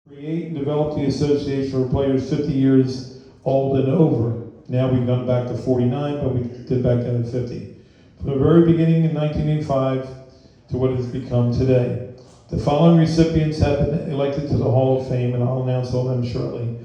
Create and develop the association for players 50 years old and over. Now we've gone back to 49, but we did back then at 50. From the very beginning in 1985 to what it has become today. The following recipients have been elected to the Hall of Fame, and I'll announce all of them shortly,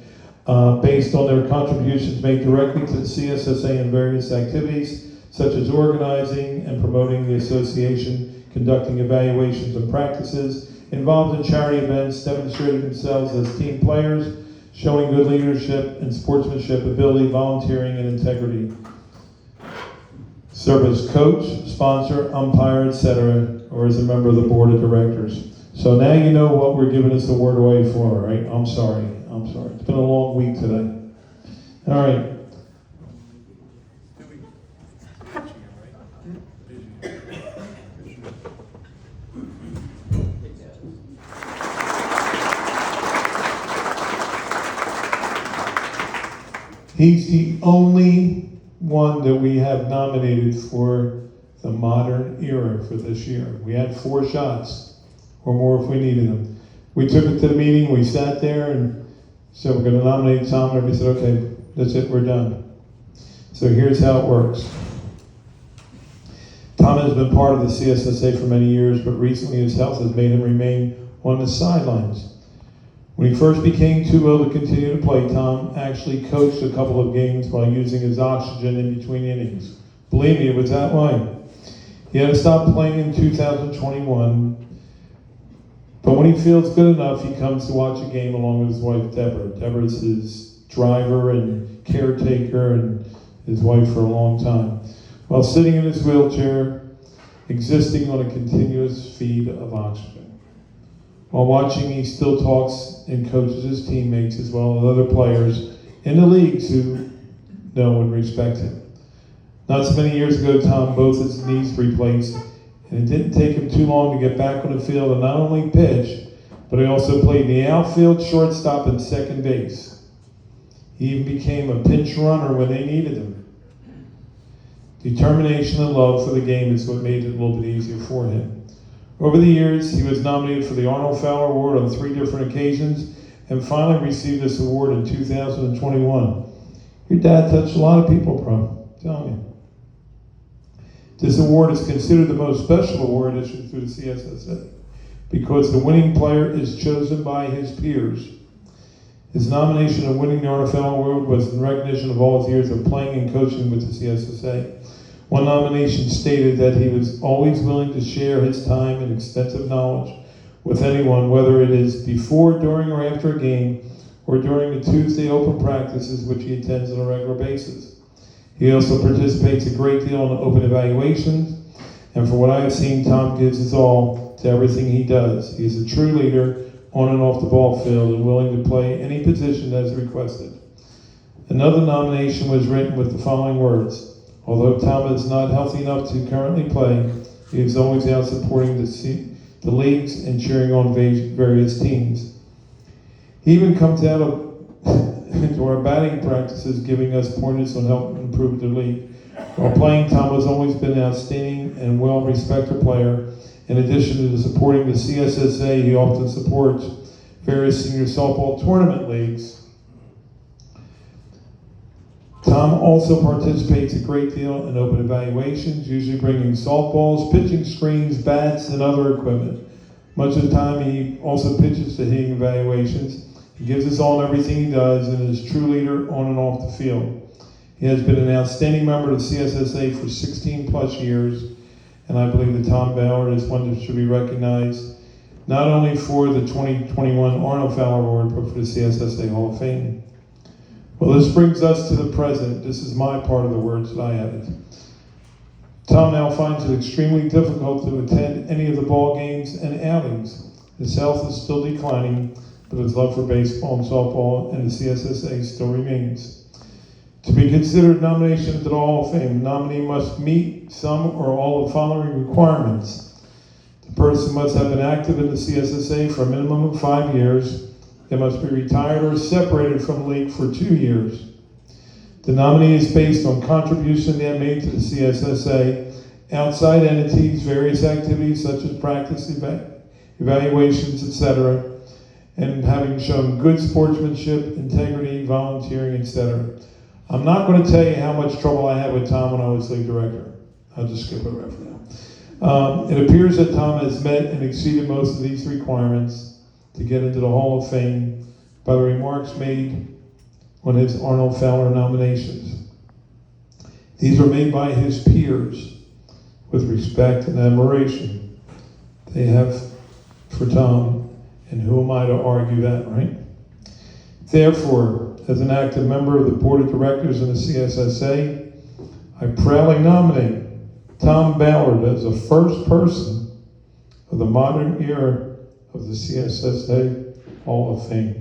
based on their contributions made directly to the CSSA in various activities, such as organizing and promoting the association, conducting evaluations and practices, involved in charity events, demonstrating themselves as team players, showing good leadership and sportsmanship, ability, volunteering, and integrity. Serve as coach, sponsor, umpire, etc., or as a member of the board of directors. So now you know what we're giving this award away for, right? I'm sorry. It's been a long week today. All right. He's the only one that we have nominated for the modern era for this year. We had 4 shots, or more if we needed them. We took it to the meeting, we sat there and said, we're going to nominate Tom, and we said, okay, that's it, we're done. So here's how it works. Tom has been part of the CSSA for many years, but recently his health has made him remain on the sidelines. When he first became too ill to continue to play, Tom actually coached a couple of games while using his oxygen in between innings. Believe me, it was that way. He had to stop playing in 2021, but when he feels good enough, he comes to watch a game along with his wife, Deborah. Deborah is his driver and caretaker and his wife for a long time. While sitting in his wheelchair, existing on a continuous feed of oxygen. While watching, he still talks and coaches his teammates as well as other players in the leagues who know and respect him. Not so many years ago, Tom both his knees replaced, and it didn't take him too long to get back on the field and not only pitch, but he also played the outfield, shortstop, and second base. He even became a pinch runner when they needed him. Determination and love for the game is what made it a little bit easier for him. Over the years, he was nominated for the Arnold Fowler Award on 3 different occasions and finally received this award in 2021. Your dad touched a lot of people, bro. I'm telling you. This award is considered the most special award issued through the CSSA because the winning player is chosen by his peers. His nomination of winning the Arnold Fowler Award was in recognition of all his years of playing and coaching with the CSSA. One nomination stated that he was always willing to share his time and extensive knowledge with anyone, whether it is before, during, or after a game, or during the Tuesday open practices which he attends on a regular basis. He also participates a great deal in open evaluations, and from what I have seen, Tom gives his all to everything he does. He is a true leader on and off the ball field and willing to play any position as requested. Another nomination was written with the following words. Although Tom is not healthy enough to currently play, he is always out supporting the leagues and cheering on various teams. He even comes out into our batting practices, giving us pointers on helping improve the league. While playing, Tom has always been an outstanding and well-respected player. In addition to supporting the CSSA, he often supports various senior softball tournament leagues. Tom also participates a great deal in open evaluations, usually bringing softballs, pitching screens, bats, and other equipment. Much of the time, he also pitches to hitting evaluations. He gives us all in everything he does and is a true leader on and off the field. He has been an outstanding member of the CSSA for 16 plus years, and I believe that Tom Ballard is one that should be recognized not only for the 2021 Arnold Fowler Award, but for the CSSA Hall of Fame. Well, this brings us to the present. This is my part of the words that I added. Tom now finds it extremely difficult to attend any of the ball games and outings. His health is still declining, but his love for baseball and softball and the CSSA still remains. To be considered nomination to the Hall of Fame, the nominee must meet some or all of the following requirements. The person must have been active in the CSSA for a minimum of 5 years. They must be retired or separated from the league for 2 years. The nominee is based on contribution they have made to the CSSA, outside entities, various activities such as practice, evaluations, etc., and having shown good sportsmanship, integrity, volunteering, etc. I'm not going to tell you how much trouble I had with Tom when I was league director. I'll just skip it right for now. It appears that Tom has met and exceeded most of these requirements to get into the Hall of Fame by the remarks made on his Arnold Fowler nominations. These were made by his peers with respect and admiration they have for Tom, and who am I to argue that, right? Therefore, as an active member of the Board of Directors in the CSSA, I proudly nominate Tom Ballard as the first person of the modern era of the CSSA Hall of Fame.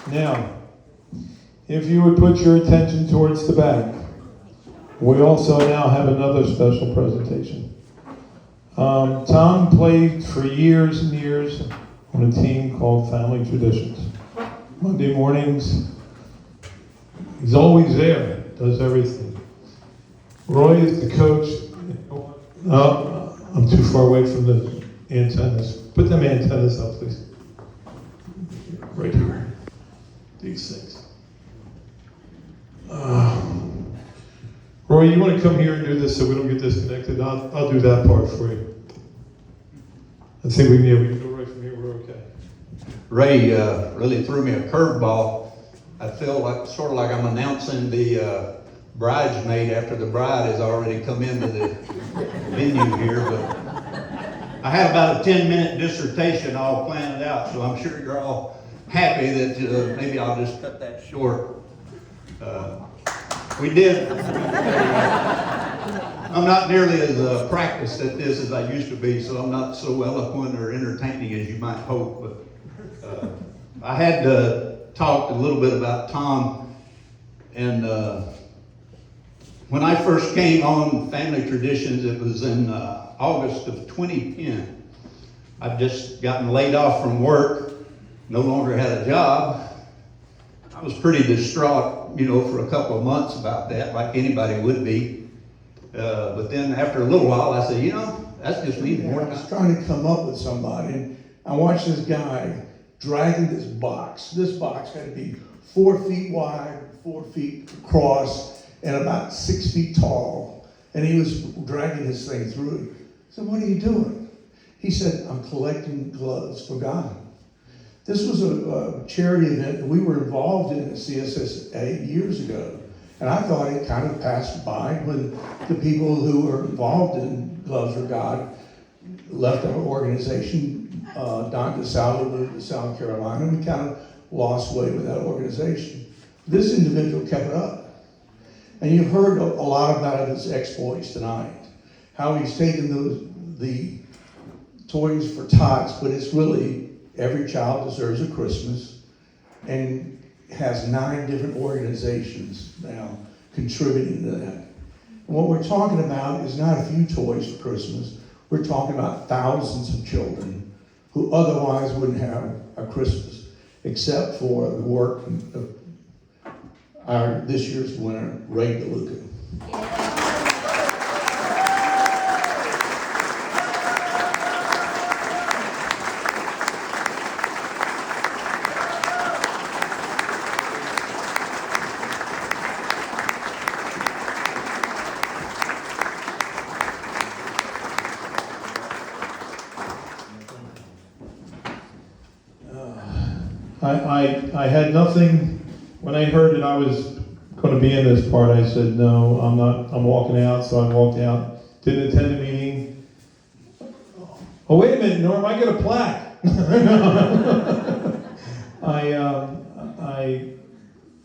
Now, if you would put your attention towards the back, we also now have another special presentation. Tom played for years and years on a team called Family Traditions. Monday mornings, he's always there, does everything. Roy is the coach. I'm too far away from the antennas. Put them antennas up, please. Right here. These things. Roy, you want to come here and do this so we don't get disconnected? I'll do that part for you. I think we can go right from here. We're okay. Ray really threw me a curveball. I feel like sort of like I'm announcing the bridesmaid after the bride has already come into the venue here. But I had about a 10-minute dissertation all planned out, so I'm sure you're all happy that maybe I'll just cut that short. We did. I'm not nearly as practiced at this as I used to be, so I'm not so eloquent or entertaining as you might hope. But I had talked a little bit about Tom, and when I first came on Family Traditions, it was in August of 2010. I'd just gotten laid off from work, no longer had a job. I was pretty distraught, for a couple of months about that, like anybody would be. But then after a little while, I said, that's just me. I was trying to come up with somebody, and I watched this guy dragging this box. This box had to be 4 feet wide, 4 feet across, and about 6 feet tall. And he was dragging this thing through. I said, what are you doing? He said, I'm collecting gloves for God. This was a charity event that we were involved in at CSSA years ago. And I thought it kind of passed by when the people who were involved in Gloves for God left our organization. Don DeSalvo moved to South Carolina, and we kind of lost way with that organization. This individual kept it up. And you've heard a lot about his exploits tonight. How he's taken the Toys for Tots, but it's really Every Child Deserves a Christmas, and has 9 different organizations now contributing to that. And what we're talking about is not a few toys for Christmas. We're talking about thousands of children who otherwise wouldn't have a Christmas, except for the work of this year's winner, Ray DeLuca. I had nothing, when I heard that I was going to be in this part, I said, no, I'm not, I'm walking out, so I walked out, didn't attend the meeting. Oh, wait a minute, Norm, I get a plaque.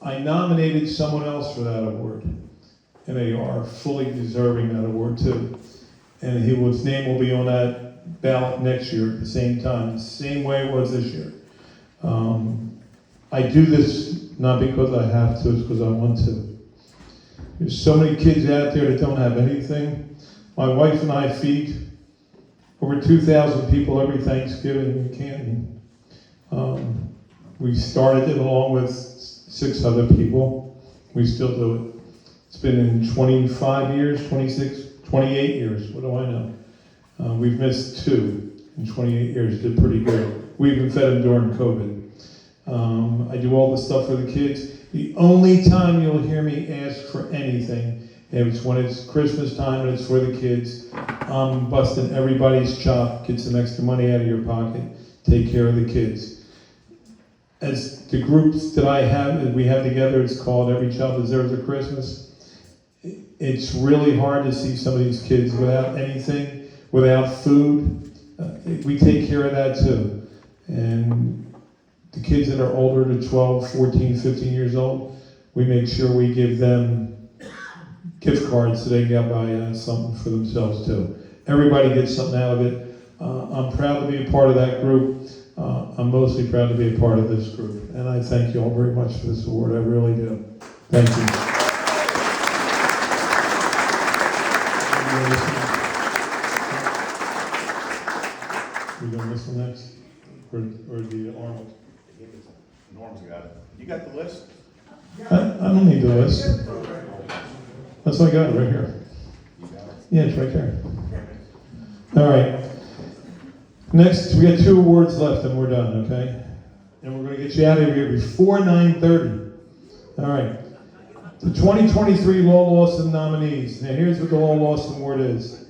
I nominated someone else for that award, and they are fully deserving that award too. And his name will be on that ballot next year at the same time, the same way it was this year. I do this not because I have to, it's because I want to. There's so many kids out there that don't have anything. My wife and I feed over 2,000 people every Thanksgiving in Canton. We started it along with 6 other people. We still do it. It's been in 25 years, 26, 28 years, what do I know? We've missed 2 in 28 years, did pretty good. We even fed them during COVID. I do all the stuff for the kids. The only time you'll hear me ask for anything is when it's Christmas time and it's for the kids. I'm busting everybody's chop, get some extra money out of your pocket, take care of the kids. As the groups that we have together, it's called Every Child Deserves a Christmas. It's really hard to see some of these kids without anything, without food. We take care of that too. And the kids that are older to 12, 14, 15 years old, we make sure we give them gift cards so they can buy something for themselves too. Everybody gets something out of it. I'm proud to be a part of that group. I'm mostly proud to be a part of this group. And I thank you all very much for this award. I really do. Thank you. We doing this one next? Or the Arnold? Norm's got it. You got the list? I don't need the list. That's what I got right here. You got it? Yeah, it's right there. All right. Next, we got 2 awards left and we're done, okay? And we're going to get you out of here before 9:30. All right. The 2023 Lowell Lawson nominees. Now here's what the Lowell Lawson Award is.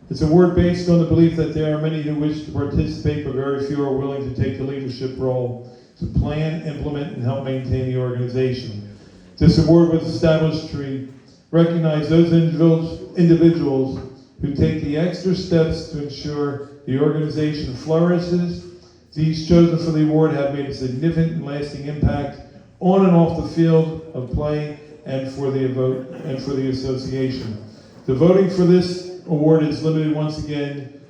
It's a award based on the belief that there are many who wish to participate, but very few are willing to take the leadership role to plan, implement, and help maintain the organization. This award was established to recognize those individuals who take the extra steps to ensure the organization flourishes. These chosen for the award have made a significant and lasting impact on and off the field of play and for the association. The voting for this award is limited once again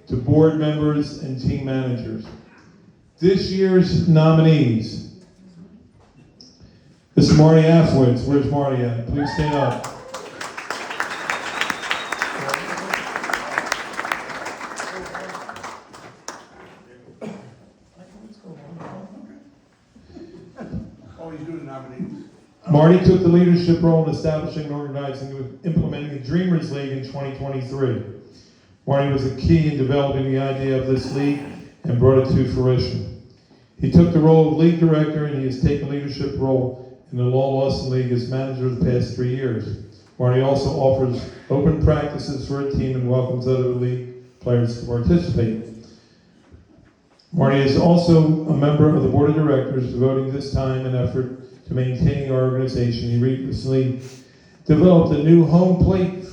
to board members and team managers. This year's nominees. This is Marty Afwitz. Where's Marty at? Please stand up. Oh, he's doing nominees. Marty took the leadership role in establishing, organizing, and implementing the Dreamers League in 2023. Marty was a key in developing the idea of this league and brought it to fruition. He took the role of league director and he has taken a leadership role in the Lowell Lawson League as manager the past 3 years. Marty also offers open practices for a team and welcomes other league players to participate. Marty is also a member of the board of directors, devoting this time and effort to maintaining our organization. He recently developed a new home plate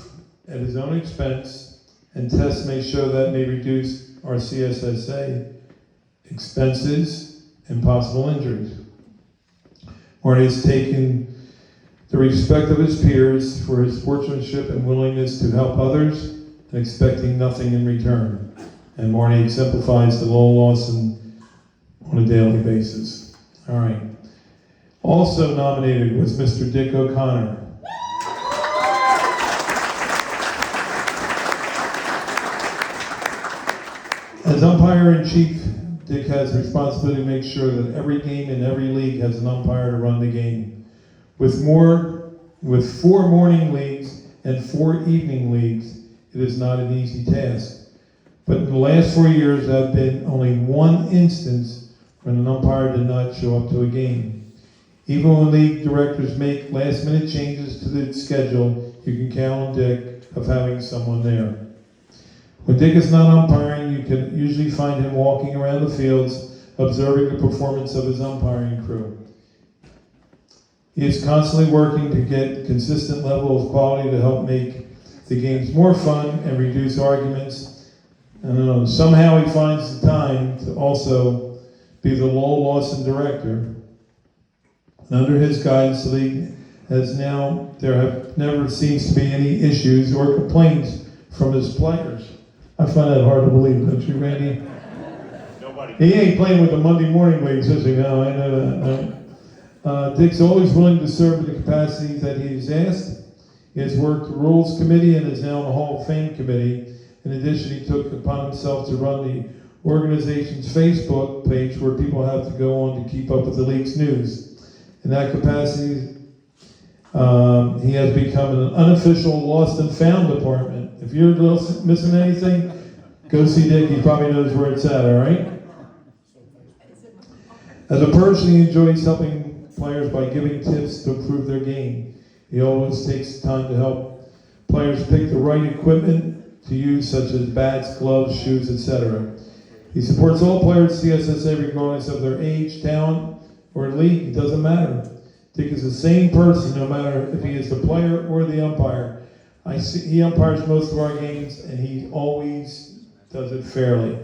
at his own expense, and tests may show that may reduce our CSSA expenses and possible injuries. Marty has taken the respect of his peers for his sportsmanship and willingness to help others and expecting nothing in return. And Marty exemplifies the Lowell Lawson on a daily basis. All right. Also nominated was Mr. Dick O'Connor. As umpire-in-chief, Dick has the responsibility to make sure that every game in every league has an umpire to run the game. With 4 morning leagues and 4 evening leagues, it is not an easy task. But in the last 4 years, there have been only 1 instance when an umpire did not show up to a game. Even when league directors make last-minute changes to the schedule, you can count on Dick of having someone there. When Dick is not umpiring, you can usually find him walking around the fields, observing the performance of his umpiring crew. He is constantly working to get a consistent level of quality to help make the games more fun and reduce arguments. And somehow he finds the time to also be the Lowell Lawson director. And under his guidance, the league there have never seems to be any issues or complaints from his players. I find that hard to believe, don't you, Randy? Nobody. He ain't playing with the Monday morning leagues, is he? No, I know that. No. Dick's always willing to serve in the capacities that he is asked. He has worked the Rules Committee and is now on the Hall of Fame Committee. In addition, he took upon himself to run the organization's Facebook page where people have to go on to keep up with the league's news. In that capacity, He has become an unofficial lost and found department. If you're missing anything, go see Dick. He probably knows where it's at, all right? As a person, he enjoys helping players by giving tips to improve their game. He always takes time to help players pick the right equipment to use, such as bats, gloves, shoes, etc. He supports all players at CSSA regardless of their age, talent, or league. It doesn't matter. Dick is the same person no matter if he is the player or the umpire. He umpires most of our games, and he always does it fairly.